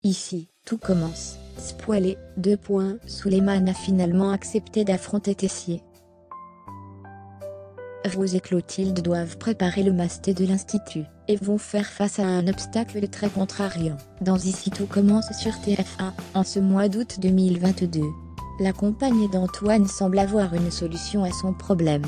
Ici, tout commence. Spoilé, Souleymane a finalement accepté d'affronter Tessier. Rose et Clotilde doivent préparer le masté de l'Institut, et vont faire face à un obstacle très contrariant. Dans Ici tout commence sur TF1, en ce mois d'août 2022. La compagne d'Antoine semble avoir une solution à son problème.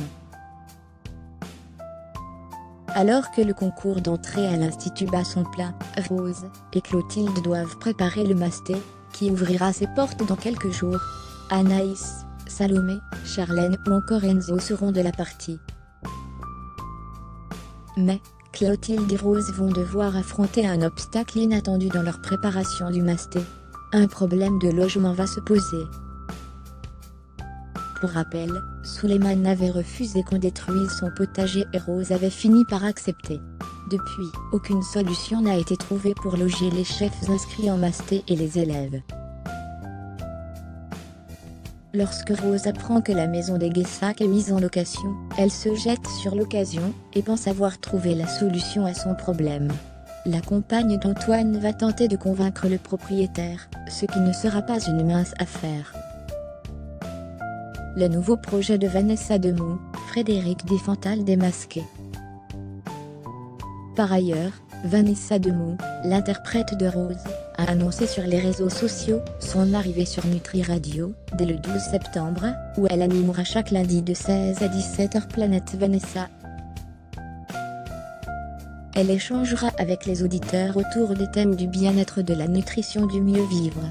Alors que le concours d'entrée à l'Institut bat son plein, Rose et Clotilde doivent préparer le masté, qui ouvrira ses portes dans quelques jours. Anaïs, Salomé, Charlène ou encore Enzo seront de la partie. Mais, Clotilde et Rose vont devoir affronter un obstacle inattendu dans leur préparation du masté. Un problème de logement va se poser. Pour rappel, Souleymane avait refusé qu'on détruise son potager et Rose avait fini par accepter. Depuis, aucune solution n'a été trouvée pour loger les chefs inscrits en masté et les élèves. Lorsque Rose apprend que la maison des Guessac est mise en location, elle se jette sur l'occasion, et pense avoir trouvé la solution à son problème. La compagne d'Antoine va tenter de convaincre le propriétaire, ce qui ne sera pas une mince affaire. Le nouveau projet de Vanessa Demouy, Frédéric Diffenthal démasqué. Par ailleurs, Vanessa Demouy, l'interprète de Rose, a annoncé sur les réseaux sociaux son arrivée sur Nutri Radio, dès le 12 septembre, où elle animera chaque lundi de 16 à 17h Planète Vanessa. Elle échangera avec les auditeurs autour des thèmes du bien-être, de la nutrition, du mieux vivre.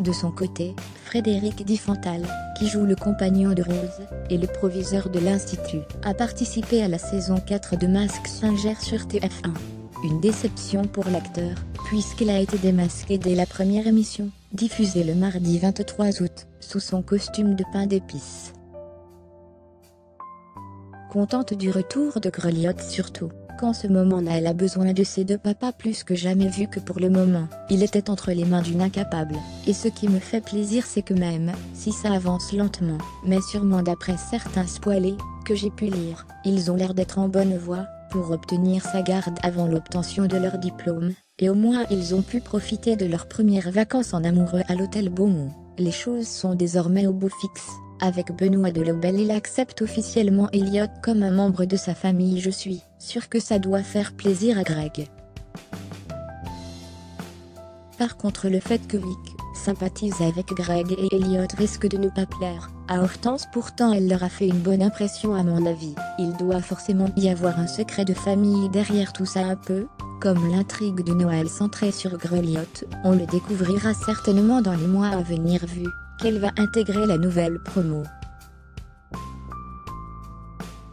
De son côté, Frédéric Diffenthal, qui joue le compagnon de Rose, et le proviseur de l'Institut, a participé à la saison 4 de Mask Singer sur TF1. Une déception pour l'acteur, puisqu'il a été démasqué dès la première émission, diffusée le mardi 23 août, sous son costume de pain d'épices. Contente du retour de Greliotte surtout, qu'en ce moment elle a besoin de ses deux papas plus que jamais, vu que pour le moment, il était entre les mains d'une incapable. Et ce qui me fait plaisir, c'est que même, si ça avance lentement, mais sûrement d'après certains spoilés, que j'ai pu lire, ils ont l'air d'être en bonne voie, pour obtenir sa garde avant l'obtention de leur diplôme, et au moins ils ont pu profiter de leurs premières vacances en amoureux à l'hôtel Beaumont. Les choses sont désormais au beau fixe. Avec Benoît Delobel, il accepte officiellement Elliot comme un membre de sa famille. Je suis sûr que ça doit faire plaisir à Greg. Par contre, le fait que Vic sympathise avec Greg et Elliot risque de ne pas plaire à Hortense. Pourtant elle leur a fait une bonne impression à mon avis. Il doit forcément y avoir un secret de famille derrière tout ça, un peu comme l'intrigue de Noël centrée sur Greliotte. On le découvrira certainement dans les mois à venir, vu qu'elle va intégrer la nouvelle promo.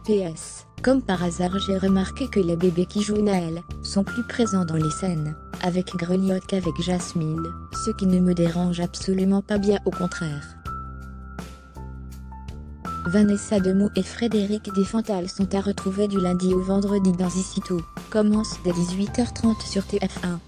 PS, comme par hasard j'ai remarqué que les bébés qui jouent Naël sont plus présents dans les scènes avec Greliotte qu'avec Jasmine, ce qui ne me dérange absolument pas, bien au contraire. Vanessa Demouy et Frédéric Diffenthal sont à retrouver du lundi au vendredi dans Ici tout commence dès 18h30 sur TF1.